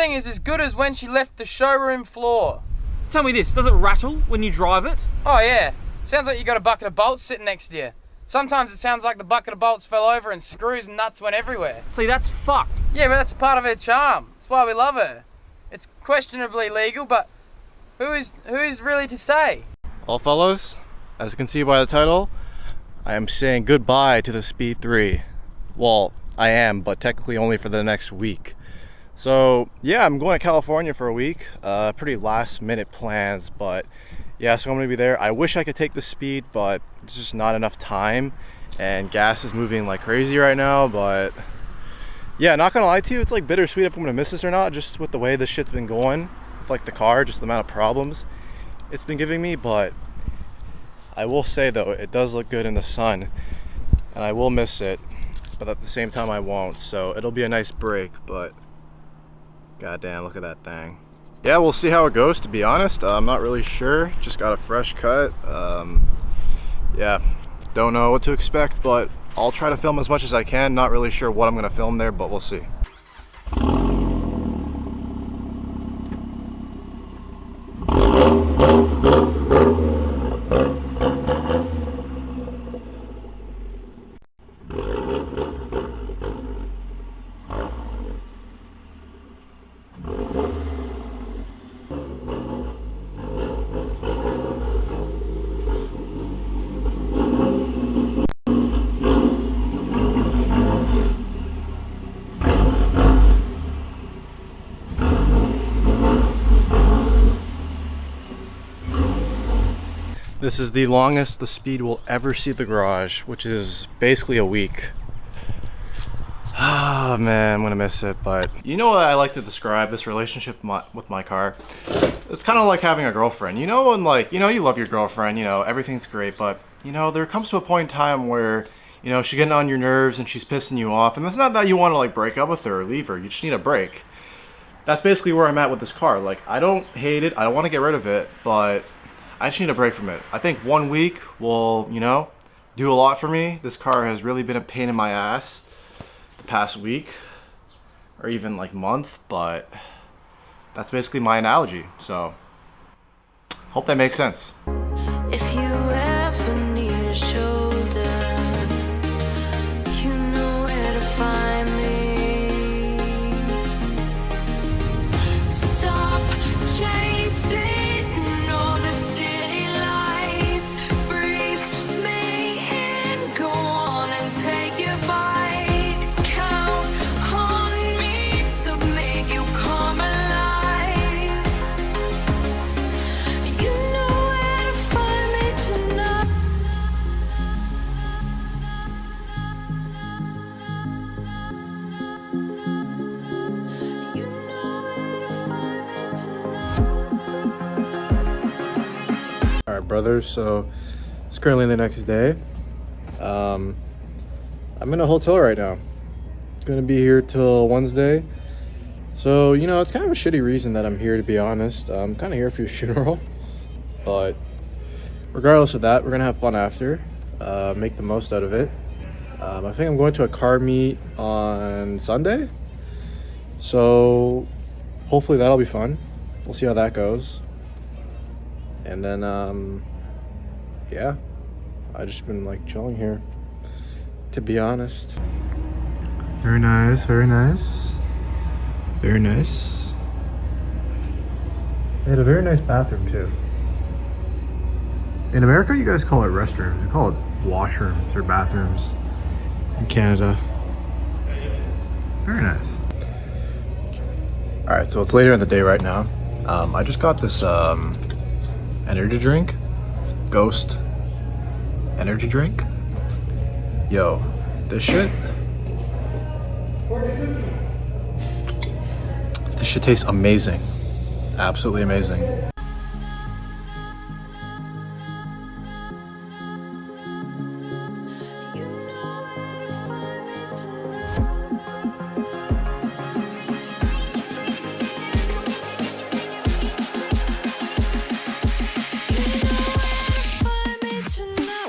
thing is as good as when she left the showroom floor. Tell me this, does it rattle when you drive it? Oh yeah, sounds like you got a bucket of bolts sitting next to you. Sometimes it sounds like the bucket of bolts fell over and screws and nuts went everywhere. See, that's fucked. Yeah, but that's a part of her charm. That's why we love her. It's questionably legal, but who's really to say? Well, fellas, as you can see by the title, I am saying goodbye to the Speed 3. Well, I am, but technically only for the next week. So yeah, I'm going to California for a week. Pretty last minute plans, but yeah, so I'm gonna be there. I wish I could take the Speed, but it's just not enough time, and gas is moving like crazy right now. But yeah, not gonna lie to you, it's like bittersweet if I'm gonna miss this or not, just with the way this shit's been going with like the car, just the amount of problems it's been giving me. But I will say though, it does look good in the sun, and I will miss it, but at the same time I won't. So it'll be a nice break, but goddamn, look at that thing. Yeah, we'll see how it goes, to be honest. I'm not really sure. Just got a fresh cut. Yeah, don't know what to expect, but I'll try to film as much as I can. Not really sure what I'm gonna film there, but we'll see. This is the longest the Speed will ever see the garage, which is basically a week. Ah, man, I'm gonna miss it. But you know what I like to describe this relationship with my car? It's kind of like having a girlfriend. You know, when like, you know, you love your girlfriend, you know, everything's great, but you know, there comes to a point in time where, you know, she's getting on your nerves and she's pissing you off, and it's not that you want to like break up with her or leave her, you just need a break. That's basically where I'm at with this car. Like, I don't hate it, I don't want to get rid of it, but I just need a break from it. I think 1 week will, you know, do a lot for me. This car has really been a pain in my ass the past week, or even like month, but that's basically my analogy. So, hope that makes sense. If you ever need a shoulder, you know where to find me. Stop chasing all the city lights. Breathe me in, go on and take your bite. Count on me to make you come alive. You know where to find me tonight. You know where to find me tonight. Alright, brothers, so it's currently the next day. I'm in a hotel right now. Gonna be here till Wednesday. So, you know, it's kind of a shitty reason that I'm here, to be honest. I'm kind of here for your funeral. But regardless of that, we're gonna have fun after. Make the most out of it. I think I'm going to a car meet on Sunday. So hopefully that'll be fun. We'll see how that goes. And then, yeah, I just been like chilling here, to be honest. Very nice, very nice. Very nice. They had a very nice bathroom too. In America, you guys call it restrooms. We call it washrooms or bathrooms in Canada. Very nice. All right, so it's later in the day right now. I just got this energy drink, Ghost energy drink. Yo, this shit tastes amazing. Absolutely amazing. You know where to find me tonight. Find me tonight.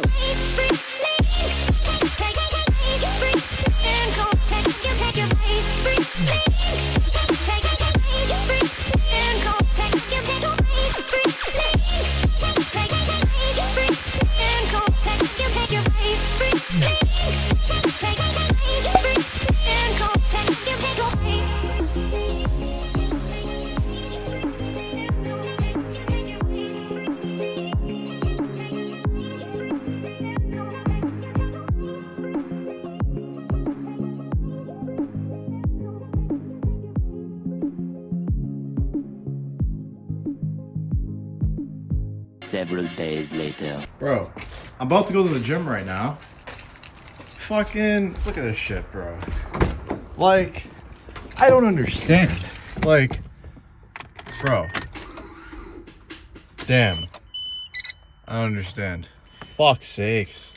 Several days later. Bro, I'm about to go to the gym right now. Fucking look at this shit, bro. Like, I don't understand. Like, bro. Damn. I don't understand. Fuck's sakes.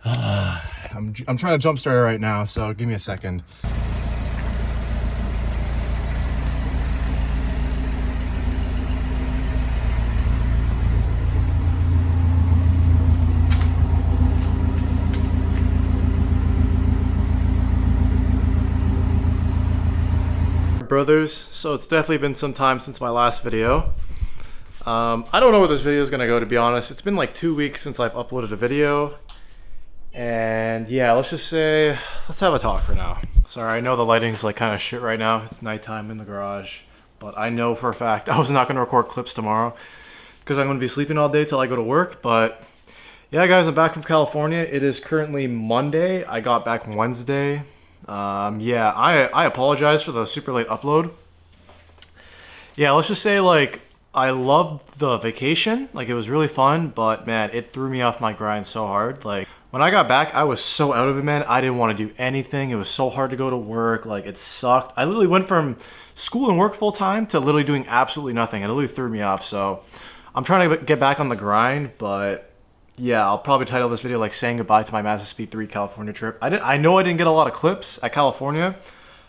I'm trying to jumpstart it right now, so give me a second. Brothers, so it's definitely been some time since my last video. I don't know where this video is gonna go, to be honest. It's been like 2 weeks since I've uploaded a video, and yeah, let's just say let's have a talk for now. Sorry, I know the lighting's like kind of shit right now. It's nighttime in the garage, but I know for a fact I was not gonna record clips tomorrow because I'm gonna be sleeping all day till I go to work. But yeah, guys, I'm back from California. It is currently Monday. I got back Wednesday. Yeah, I apologize for the super late upload. Yeah, let's just say, like, I loved the vacation. Like, it was really fun, but man, it threw me off my grind so hard. Like, when I got back, I was so out of it, man. I didn't want to do anything. It was so hard to go to work. Like, it sucked. I literally went from school and work full time to literally doing absolutely nothing. It literally threw me off. So I'm trying to get back on the grind, but yeah, I'll probably title this video like saying goodbye to my Mazda Speed 3 California trip. I know I didn't get a lot of clips at California.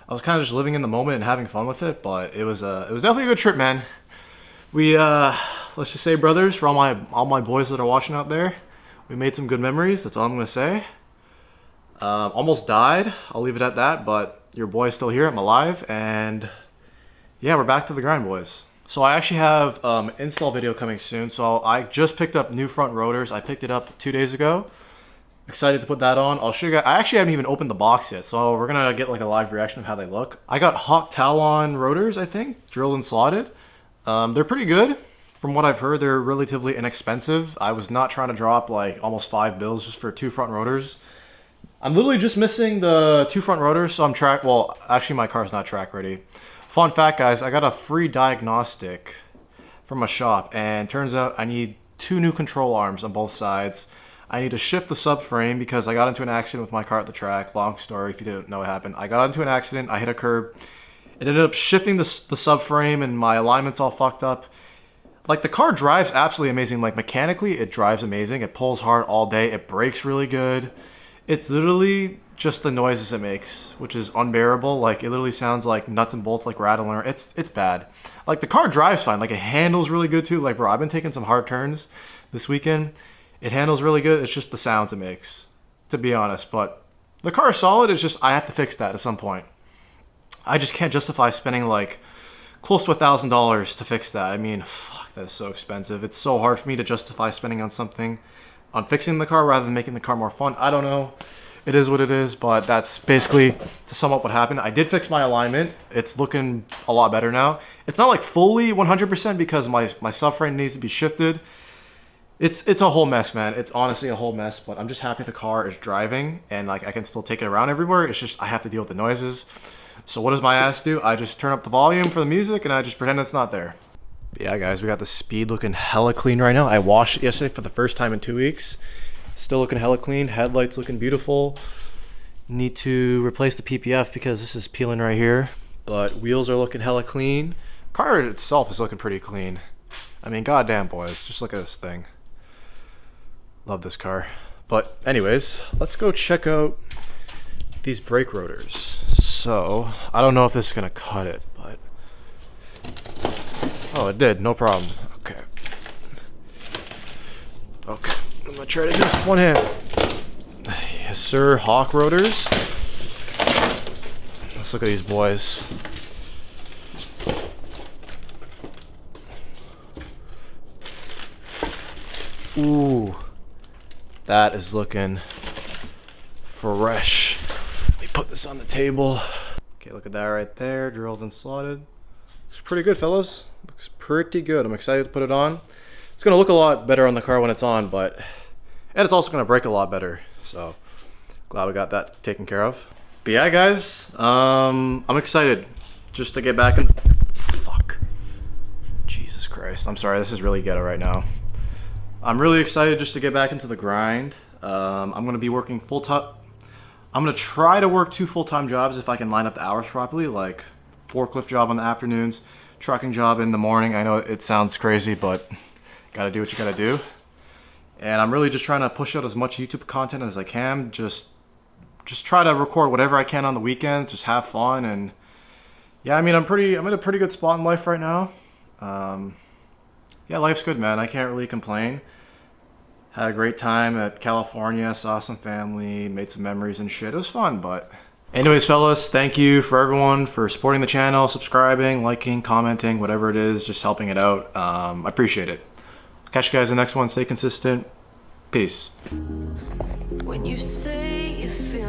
I was kind of just living in the moment and having fun with it, but it was definitely a good trip, man. We let's just say, brothers, for all my boys that are watching out there, we made some good memories. That's all I'm gonna say. Almost died. I'll leave it at that. But your boy's still here. I'm alive, and yeah, we're back to the grind, boys. So I actually have an install video coming soon. So I just picked up new front rotors. I picked it up 2 days ago. Excited to put that on. I'll show you guys. I actually haven't even opened the box yet, so we're gonna get like a live reaction of how they look. I got Hawk Talon rotors, I think, drilled and slotted. They're pretty good. From what I've heard, they're relatively inexpensive. I was not trying to drop like almost $5 just for 2 front rotors. I'm literally just missing the 2 front rotors, so I'm track. Well, actually, my car's not track ready. Fun fact, guys, I got a free diagnostic from a shop, and turns out I need 2 new control arms on both sides. I need to shift the subframe because I got into an accident with my car at the track. Long story if you didn't know what happened. I got into an accident, I hit a curb. It ended up shifting the subframe, and my alignment's all fucked up. Like, the car drives absolutely amazing. Like, mechanically, it drives amazing. It pulls hard all day. It brakes really good. It's literally just the noises it makes, which is unbearable. Like, it literally sounds like nuts and bolts, like rattling. It's bad. Like, the car drives fine. Like, it handles really good too. Like, bro, I've been taking some hard turns this weekend. It handles really good. It's just the sounds it makes, to be honest. But the car is solid. It's just I have to fix that at some point. I just can't justify spending like close to $1,000 to fix that. I mean, fuck, that is so expensive. It's so hard for me to justify spending on something, on fixing the car rather than making the car more fun. I don't know. It is what it is, but that's basically to sum up what happened. I did fix my alignment. It's looking a lot better now. It's not like fully 100% because my subframe needs to be shifted. It's a whole mess, man. It's honestly a whole mess, but I'm just happy the car is driving and like I can still take it around everywhere. It's just I have to deal with the noises. So what does my ass do? I just turn up the volume for the music and I just pretend it's not there. But yeah, guys, we got the Speed looking hella clean right now. I washed it yesterday for the first time in 2 weeks. Still looking hella clean. Headlights looking beautiful. Need to replace the PPF because this is peeling right here. But wheels are looking hella clean. Car itself is looking pretty clean. I mean, goddamn, boys. Just look at this thing. Love this car. But anyways, let's go check out these brake rotors. So, I don't know if this is going to cut it, but... Oh, it did. No problem. Okay. Okay. I'm going to try to do this with one hand. Yes, sir. Hawk rotors. Let's look at these boys. Ooh. That is looking fresh. Let me put this on the table. Okay, look at that right there. Drilled and slotted. Looks pretty good, fellas. Looks pretty good. I'm excited to put it on. It's going to look a lot better on the car when it's on, but... And it's also going to brake a lot better. So, glad we got that taken care of. But yeah, guys. I'm excited just to get back in... Fuck. Jesus Christ. I'm sorry, this is really ghetto right now. I'm really excited just to get back into the grind. I'm going to be working full-time. I'm going to try to work 2 full-time jobs if I can line up the hours properly, like forklift job on the afternoons, trucking job in the morning. I know it sounds crazy, but gotta do what you gotta do. And I'm really just trying to push out as much YouTube content as I can. Just try to record whatever I can on the weekends, just have fun. And yeah, I mean, I'm in a pretty good spot in life right now. Yeah, life's good, man. I can't really complain. Had a great time at California, saw some family, made some memories and shit. It was fun, but anyways, fellas, thank you for everyone for supporting the channel, subscribing, liking, commenting, whatever it is, just helping it out. I appreciate it. Catch you guys in the next one. Stay consistent. Peace. When you say you feel